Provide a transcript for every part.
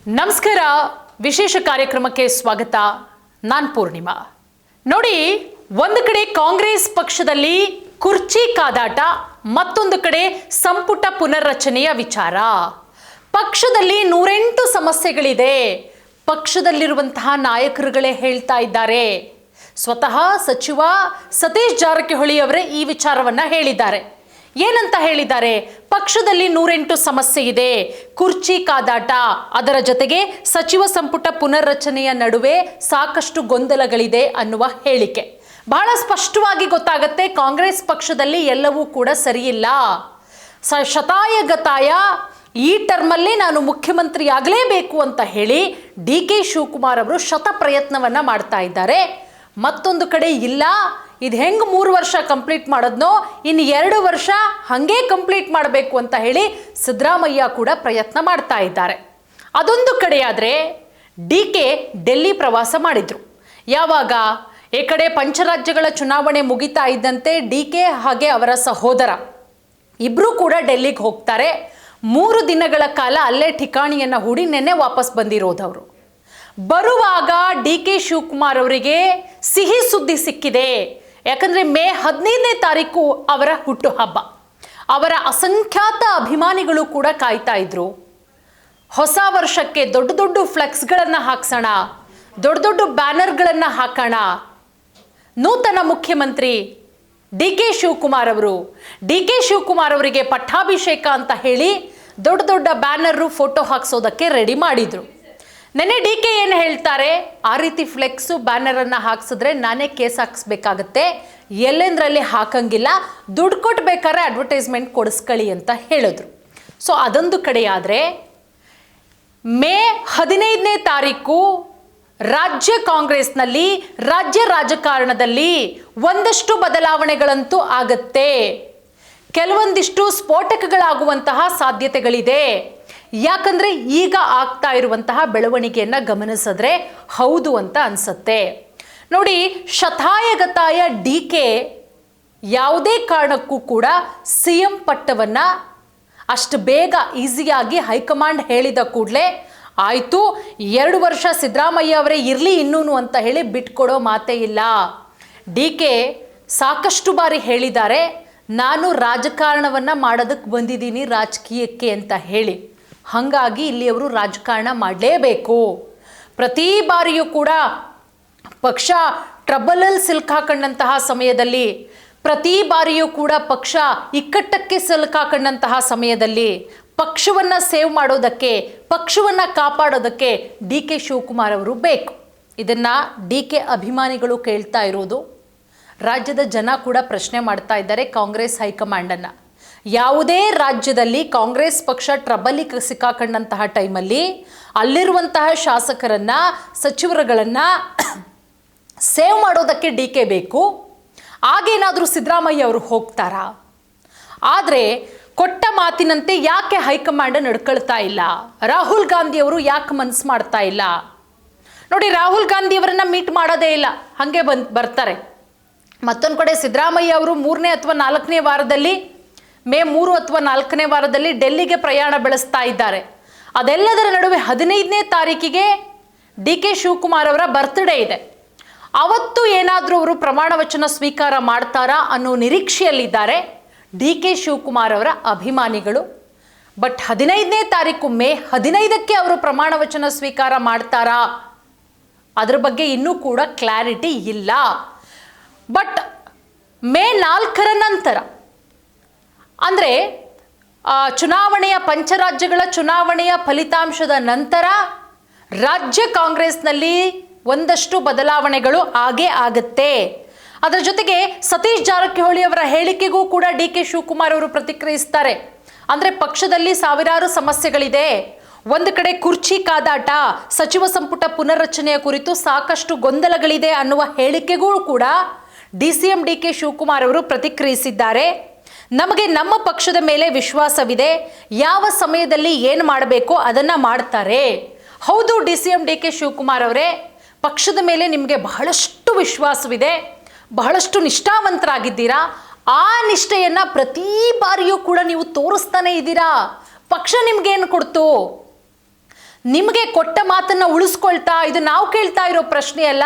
ನಮಸ್ಕಾರ. ವಿಶೇಷ ಕಾರ್ಯಕ್ರಮಕ್ಕೆ ಸ್ವಾಗತ. ನಾನು ಪೂರ್ಣಿಮಾ. ನೋಡಿ, ಒಂದು ಕಡೆ ಕಾಂಗ್ರೆಸ್ ಪಕ್ಷದಲ್ಲಿ ಕುರ್ಚಿ ಕಾದಾಟ, ಮತ್ತೊಂದು ಕಡೆ ಸಂಪುಟ ಪುನರ್ರಚನೆಯ ವಿಚಾರ. ಪಕ್ಷದಲ್ಲಿ 108 ಸಮಸ್ಯೆಗಳಿದೆ. ಪಕ್ಷದಲ್ಲಿರುವಂತಹ ನಾಯಕರುಗಳೇ ಹೇಳ್ತಾ ಇದ್ದಾರೆ. ಸ್ವತಃ ಸಚಿವ ಸತೀಶ್ ಜಾರಕಿಹೊಳಿ ಅವರೇ ಈ ವಿಚಾರವನ್ನ ಹೇಳಿದ್ದಾರೆ. ಏನಂತ ಹೇಳಿದ್ದಾರೆ? ಪಕ್ಷದಲ್ಲಿ 108 ಸಮಸ್ಯೆ ಇದೆ, ಕುರ್ಚಿ ಕಾದಾಟ, ಅದರ ಜೊತೆಗೆ ಸಚಿವ ಸಂಪುಟ ಪುನರ್ರಚನೆಯ ನಡುವೆ ಸಾಕಷ್ಟು ಗೊಂದಲಗಳಿದೆ ಅನ್ನುವ ಹೇಳಿಕೆ ಬಹಳ ಸ್ಪಷ್ಟವಾಗಿ ಗೊತ್ತಾಗುತ್ತೆ. ಕಾಂಗ್ರೆಸ್ ಪಕ್ಷದಲ್ಲಿ ಎಲ್ಲವೂ ಕೂಡ ಸರಿಯಿಲ್ಲ. ಶತಾಯಗತಾಯ ಈ ಟರ್ಮಲ್ಲಿ ನಾನು ಮುಖ್ಯಮಂತ್ರಿ ಆಗಲೇಬೇಕು ಅಂತ ಹೇಳಿ DK ಶಿವಕುಮಾರ್ ಅವರು ಶತ ಪ್ರಯತ್ನವನ್ನ ಮಾಡ್ತಾ ಇದ್ದಾರೆ. ಮತ್ತೊಂದು ಕಡೆ ಇಲ್ಲ, ಇದು ಹೆಂಗೆ 3 ವರ್ಷ ಕಂಪ್ಲೀಟ್ ಮಾಡೋದ್ನೋ ಇನ್ನು 2 ವರ್ಷ ಹಾಗೆ ಕಂಪ್ಲೀಟ್ ಮಾಡಬೇಕು ಅಂತ ಹೇಳಿ ಸಿದ್ದರಾಮಯ್ಯ ಕೂಡ ಪ್ರಯತ್ನ ಮಾಡ್ತಾ ಇದ್ದಾರೆ. ಅದೊಂದು ಕಡೆ ಆದರೆ DK ಡೆಲ್ಲಿ ಪ್ರವಾಸ ಮಾಡಿದ್ರು. ಯಾವಾಗ? ಈ ಕಡೆ ಪಂಚರಾಜ್ಯಗಳ ಚುನಾವಣೆ ಮುಗಿತಾ ಇದ್ದಂತೆ DK ಹಾಗೆ ಅವರ ಸಹೋದರ ಇಬ್ಬರೂ ಕೂಡ ಡೆಲ್ಲಿಗೆ ಹೋಗ್ತಾರೆ. 3 ದಿನಗಳ ಕಾಲ ಅಲ್ಲೇ ಠಿಕಾಣಿಯನ್ನು ಹೂಡಿ ನೆನ್ನೆ ವಾಪಸ್ ಬಂದಿರೋದವರು. ಬರುವಾಗ DK ಶಿವಕುಮಾರ್ ಅವರಿಗೆ ಸಿಹಿ ಸುದ್ದಿ ಸಿಕ್ಕಿದೆ. ಯಾಕಂದರೆ ಮೇ 15ನೇ ತಾರೀಕು ಅವರ ಹುಟ್ಟುಹಬ್ಬ. ಅವರ ಅಸಂಖ್ಯಾತ ಅಭಿಮಾನಿಗಳು ಕೂಡ ಕಾಯ್ತಾ ಇದ್ರು. ಹೊಸ ವರ್ಷಕ್ಕೆ ದೊಡ್ಡ ದೊಡ್ಡ ಫ್ಲೆಕ್ಸ್ಗಳನ್ನು ಹಾಕ್ಸೋಣ, ದೊಡ್ಡ ದೊಡ್ಡ ಬ್ಯಾನರ್ಗಳನ್ನು ಹಾಕೋಣ. ನೂತನ ಮುಖ್ಯಮಂತ್ರಿ DK ಶಿವಕುಮಾರ್ ಅವರು, DK ಶಿವಕುಮಾರ್ ಅವರಿಗೆ ಪಟ್ಟಾಭಿಷೇಕ ಅಂತ ಹೇಳಿ ದೊಡ್ಡ ದೊಡ್ಡ ಬ್ಯಾನರು ಫೋಟೋ ಹಾಕ್ಸೋದಕ್ಕೆ ರೆಡಿ ಮಾಡಿದ್ರು. ನೆನ್ನೆ DK ಏನು ಹೇಳ್ತಾರೆ? ಆ ರೀತಿ ಫ್ಲೆಕ್ಸು ಬ್ಯಾನರನ್ನು ಹಾಕ್ಸಿದ್ರೆ ನಾನೇ ಕೇಸ್ ಹಾಕ್ಸ್ಬೇಕಾಗತ್ತೆ, ಎಲ್ಲೆಂದ್ರಲ್ಲಿ ಹಾಕಂಗಿಲ್ಲ, ದುಡ್ಡು ಕೊಟ್ಟು ಬೇಕಾದ್ರೆ ಅಡ್ವರ್ಟೈಸ್ಮೆಂಟ್ ಕೊಡಿಸ್ಕೊಳ್ಳಿ ಅಂತ ಹೇಳಿದ್ರು. ಸೊ ಅದೊಂದು ಕಡೆ ಆದರೆ ಮೇ 15ನೇ ತಾರೀಕು ರಾಜ್ಯ ಕಾಂಗ್ರೆಸ್ನಲ್ಲಿ, ರಾಜ್ಯ ರಾಜಕಾರಣದಲ್ಲಿ ಒಂದಷ್ಟು ಬದಲಾವಣೆಗಳಂತೂ ಆಗತ್ತೆ. ಕೆಲವೊಂದಿಷ್ಟು ಸ್ಫೋಟಕಗಳಾಗುವಂತಹ ಸಾಧ್ಯತೆಗಳಿದೆ. ಯಾಕಂದ್ರೆ ಈಗ ಆಗ್ತಾ ಇರುವಂತಹ ಬೆಳವಣಿಗೆಯನ್ನು ಗಮನಿಸಿದ್ರೆ ಹೌದು ಅಂತ ಅನ್ಸುತ್ತೆ. ನೋಡಿ, ಶತಾಯಗತಾಯ DK ಯಾವುದೇ ಕಾರಣಕ್ಕೂ ಕೂಡ CM ಪಟ್ಟವನ್ನು ಅಷ್ಟು ಬೇಗ ಈಸಿಯಾಗಿ ಹೈಕಮಾಂಡ್ ಹೇಳಿದ ಕೂಡಲೇ ಆಯಿತು 2 ವರ್ಷ ಸಿದ್ದರಾಮಯ್ಯ ಅವರೇ ಇರಲಿ ಇನ್ನೂನು ಅಂತ ಹೇಳಿ ಬಿಟ್ಕೊಡೋ ಮಾತೇ ಇಲ್ಲ. DK ಸಾಕಷ್ಟು ಬಾರಿ ಹೇಳಿದ್ದಾರೆ, ನಾನು ರಾಜಕಾರಣವನ್ನು ಮಾಡೋದಕ್ಕೆ ಬಂದಿದ್ದೀನಿ ರಾಜಕೀಯಕ್ಕೆ ಅಂತ ಹೇಳಿ. ಹಾಗಾಗಿ ಇಲ್ಲಿ ಅವರು ರಾಜಕಾರಣ ಮಾಡಲೇಬೇಕು. ಪ್ರತಿ ಬಾರಿಯೂ ಕೂಡ ಪಕ್ಷ ಟ್ರಬಲಲ್ಲಿ ಸಿಲುಕಾಕೊಂಡಂತಹ ಸಮಯದಲ್ಲಿ, ಪ್ರತಿ ಬಾರಿಯೂ ಕೂಡ ಪಕ್ಷ ಇಕ್ಕಟ್ಟಕ್ಕೆ ಸಿಲುಕಾಕೊಂಡಂತಹ ಸಮಯದಲ್ಲಿ ಪಕ್ಷವನ್ನು ಸೇವ್ ಮಾಡೋದಕ್ಕೆ, ಪಕ್ಷವನ್ನು ಕಾಪಾಡೋದಕ್ಕೆ DK ಶಿವಕುಮಾರ್ ಅವರು ಬೇಕು. ಇದನ್ನು DK ಅಭಿಮಾನಿಗಳು ಕೇಳ್ತಾ ಇರೋದು. ರಾಜ್ಯದ ಜನ ಕೂಡ ಪ್ರಶ್ನೆ ಮಾಡ್ತಾ ಇದ್ದಾರೆ ಕಾಂಗ್ರೆಸ್ ಹೈಕಮಾಂಡನ್ನು. ಯಾವುದೇ ರಾಜ್ಯದಲ್ಲಿ ಕಾಂಗ್ರೆಸ್ ಪಕ್ಷ ಟ್ರಬಲಿಗೆ ಸಿಕ್ಕಾಕೊಂಡಂತಹ ಟೈಮಲ್ಲಿ ಅಲ್ಲಿರುವಂತಹ ಶಾಸಕರನ್ನು, ಸಚಿವರುಗಳನ್ನು ಸೇವ್ ಮಾಡೋದಕ್ಕೆ DK ಬೇಕು. ಆಗೇನಾದರೂ ಸಿದ್ದರಾಮಯ್ಯ ಅವರು ಹೋಗ್ತಾರಾ? ಆದರೆ ಕೊಟ್ಟ ಮಾತಿನಂತೆ ಯಾಕೆ ಹೈಕಮಾಂಡ್ ನಡ್ಕೊಳ್ತಾ ಇಲ್ಲ? ರಾಹುಲ್ ಗಾಂಧಿ ಅವರು ಯಾಕೆ ಮನಸ್ಸು ಮಾಡ್ತಾ ಇಲ್ಲ? ನೋಡಿ, ರಾಹುಲ್ ಗಾಂಧಿ ಅವರನ್ನ ಮೀಟ್ ಮಾಡೋದೇ ಇಲ್ಲ, ಹಾಗೆ ಬರ್ತಾರೆ. ಮತ್ತೊಂದು ಕಡೆ ಸಿದ್ದರಾಮಯ್ಯ ಅವರು 3ನೇ ಅಥವಾ 4ನೇ ವಾರದಲ್ಲಿ, ಮೇ 3 ಅಥವಾ 4ನೇ ವಾರದಲ್ಲಿ ಡೆಲ್ಲಿಗೆ ಪ್ರಯಾಣ ಬೆಳೆಸ್ತಾ ಇದ್ದಾರೆ. ಅದೆಲ್ಲದರ ನಡುವೆ 15ನೇ ತಾರೀಕಿಗೆ DK ಶಿವಕುಮಾರ್ ಅವರ ಬರ್ತ್ಡೇ ಇದೆ. ಅವತ್ತು ಏನಾದರೂ ಅವರು ಪ್ರಮಾಣ ವಚನ ಸ್ವೀಕಾರ ಮಾಡ್ತಾರಾ ಅನ್ನೋ ನಿರೀಕ್ಷೆಯಲ್ಲಿದ್ದಾರೆ DK ಶಿವಕುಮಾರ್ ಅವರ ಅಭಿಮಾನಿಗಳು. ಬಟ್ 15ನೇ ತಾರೀಕು ಮೇ 15ಕ್ಕೆ ಅವರು ಪ್ರಮಾಣ ವಚನ ಸ್ವೀಕಾರ ಮಾಡ್ತಾರಾ ಅದ್ರ ಬಗ್ಗೆ ಇನ್ನೂ ಕೂಡ ಕ್ಲಾರಿಟಿ ಇಲ್ಲ. ಬಟ್ ಮೇ 4ರ ನಂತರ, ಅಂದರೆ ಚುನಾವಣೆಯ ಪಂಚರಾಜ್ಯಗಳ ಚುನಾವಣೆಯ ಫಲಿತಾಂಶದ ನಂತರ ರಾಜ್ಯ ಕಾಂಗ್ರೆಸ್ನಲ್ಲಿ ಒಂದಷ್ಟು ಬದಲಾವಣೆಗಳು ಆಗೇ ಆಗುತ್ತೆ. ಅದರ ಜೊತೆಗೆ ಸತೀಶ್ ಜಾರಕಿಹೊಳಿ ಅವರ ಹೇಳಿಕೆಗೂ ಕೂಡ DK ಶಿವಕುಮಾರ್ ಅವರು ಪ್ರತಿಕ್ರಿಯಿಸ್ತಾರೆ. ಅಂದರೆ ಪಕ್ಷದಲ್ಲಿ ಸಾವಿರಾರು ಸಮಸ್ಯೆಗಳಿದೆ, ಒಂದು ಕಡೆ ಕುರ್ಚಿ ಕಾದಾಟ, ಸಚಿವ ಸಂಪುಟ ಪುನರ್ರಚನೆಯ ಕುರಿತು ಸಾಕಷ್ಟು ಗೊಂದಲಗಳಿದೆ ಅನ್ನುವ ಹೇಳಿಕೆಗೂ ಕೂಡ CM DK ಶಿವಕುಮಾರ್ ಅವರು ಪ್ರತಿಕ್ರಿಯಿಸಿದ್ದಾರೆ. ನಮಗೆ ನಮ್ಮ ಪಕ್ಷದ ಮೇಲೆ ವಿಶ್ವಾಸವಿದೆ, ಯಾವ ಸಮಯದಲ್ಲಿ ಏನು ಮಾಡಬೇಕೋ ಅದನ್ನು ಮಾಡ್ತಾರೆ. ಹೌದು, CM DK ಶಿವಕುಮಾರ್ ಅವರೇ, ಪಕ್ಷದ ಮೇಲೆ ನಿಮಗೆ ಬಹಳಷ್ಟು ವಿಶ್ವಾಸವಿದೆ, ಬಹಳಷ್ಟು ನಿಷ್ಠಾವಂತರಾಗಿದ್ದೀರಾ. ಆ ನಿಷ್ಠೆಯನ್ನು ಪ್ರತಿ ಬಾರಿಯೂ ಕೂಡ ನೀವು ತೋರಿಸ್ತಾನೆ ಇದ್ದೀರಾ. ಪಕ್ಷ ನಿಮ್ಗೇನು ಕೊಡ್ತು? ನಿಮಗೆ ಕೊಟ್ಟ ಮಾತನ್ನ ಉಳಿಸ್ಕೊಳ್ತಾ, ಇದು ನಾವು ಕೇಳ್ತಾ ಇರೋ ಪ್ರಶ್ನೆ ಅಲ್ಲ,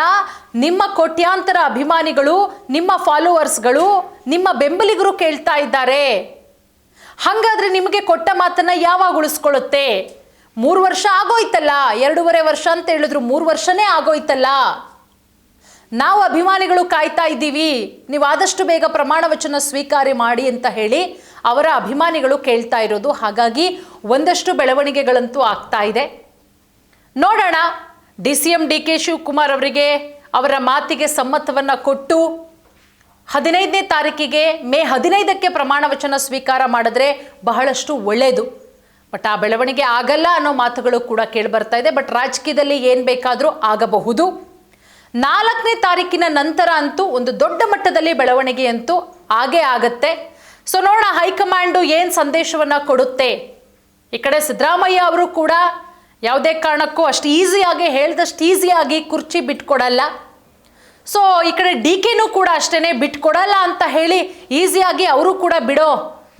ನಿಮ್ಮ ಕೋಟ್ಯಾಂತರ ಅಭಿಮಾನಿಗಳು, ನಿಮ್ಮ ಫಾಲೋವರ್ಸ್ಗಳು, ನಿಮ್ಮ ಬೆಂಬಲಿಗರು ಕೇಳ್ತಾ ಇದ್ದಾರೆ. ಹಾಗಾದ್ರೆ ನಿಮಗೆ ಕೊಟ್ಟ ಮಾತನ್ನ ಯಾವಾಗ ಉಳಿಸ್ಕೊಳ್ಳುತ್ತೆ? 3 ವರ್ಷ ಆಗೋಯ್ತಲ್ಲ, 2.5 ವರ್ಷ ಅಂತ ಹೇಳಿದ್ರು, 3 ವರ್ಷನೇ ಆಗೋಯ್ತಲ್ಲ. ನಾವು ಅಭಿಮಾನಿಗಳು ಕಾಯ್ತಾ ಇದ್ದೀವಿ, ನೀವು ಆದಷ್ಟು ಬೇಗ ಪ್ರಮಾಣ ವಚನ ಸ್ವೀಕಾರ ಮಾಡಿ ಅಂತ ಹೇಳಿ ಅವರ ಅಭಿಮಾನಿಗಳು ಕೇಳ್ತಾ ಇರೋದು. ಹಾಗಾಗಿ ಒಂದಷ್ಟು ಬೆಳವಣಿಗೆಗಳಂತೂ ಆಗ್ತಾ ಇದೆ. ನೋಡೋಣ, DCM DK ಶಿವಕುಮಾರ್ ಅವರಿಗೆ ಅವರ ಮಾತಿಗೆ ಸಮ್ಮತವನ್ನು ಕೊಟ್ಟು 15ನೇ ತಾರೀಕಿಗೆ ಮೇ 15ಕ್ಕೆ ಪ್ರಮಾಣ ವಚನ ಸ್ವೀಕಾರ ಮಾಡಿದ್ರೆ ಬಹಳಷ್ಟು ಒಳ್ಳೆಯದು. ಬಟ್ ಆ ಬೆಳವಣಿಗೆ ಆಗಲ್ಲ ಅನ್ನೋ ಮಾತುಗಳು ಕೂಡ ಕೇಳಿ ಬರ್ತಾ ಇದೆ. ಬಟ್ ರಾಜಕೀಯದಲ್ಲಿ ಏನು ಬೇಕಾದರೂ ಆಗಬಹುದು. 4ನೇ ತಾರೀಕಿನ ನಂತರ ಅಂತೂ ಒಂದು ದೊಡ್ಡ ಮಟ್ಟದಲ್ಲಿ ಬೆಳವಣಿಗೆ ಅಂತೂ ಆಗೇ ಆಗತ್ತೆ. ಸೊ ನೋಡೋಣ ಹೈಕಮಾಂಡು ಏನು ಸಂದೇಶವನ್ನು ಕೊಡುತ್ತೆ. ಈ ಕಡೆ ಸಿದ್ದರಾಮಯ್ಯ ಅವರು ಕೂಡ ಯಾವುದೇ ಕಾರಣಕ್ಕೂ ಅಷ್ಟು ಈಸಿಯಾಗಿ ಹೇಳ್ದಷ್ಟು ಈಸಿಯಾಗಿ ಕುರ್ಚಿ ಬಿಟ್ಕೊಡಲ್ಲ. ಸೊ ಈ ಕಡೆ DKನೂ ಕೂಡ ಅಷ್ಟೇ ಬಿಟ್ಕೊಡಲ್ಲ ಅಂತ ಹೇಳಿ ಈಸಿಯಾಗಿ ಅವರು ಕೂಡ ಬಿಡೋ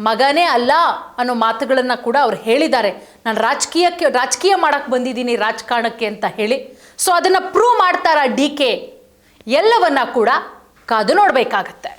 ಮಗನೇ ಅಲ್ಲ ಅನ್ನೋ ಮಾತುಗಳನ್ನು ಕೂಡ ಅವ್ರು ಹೇಳಿದ್ದಾರೆ. ನಾನು ರಾಜಕೀಯ ಮಾಡಕ್ಕೆ ಬಂದಿದ್ದೀನಿ, ರಾಜಕಾರಣಕ್ಕೆ ಅಂತ ಹೇಳಿ. ಸೊ ಅದನ್ನು ಪ್ರೂವ್ ಮಾಡ್ತಾರಾ DK? ಎಲ್ಲವನ್ನ ಕೂಡ ಕಾದು ನೋಡಬೇಕಾಗತ್ತೆ.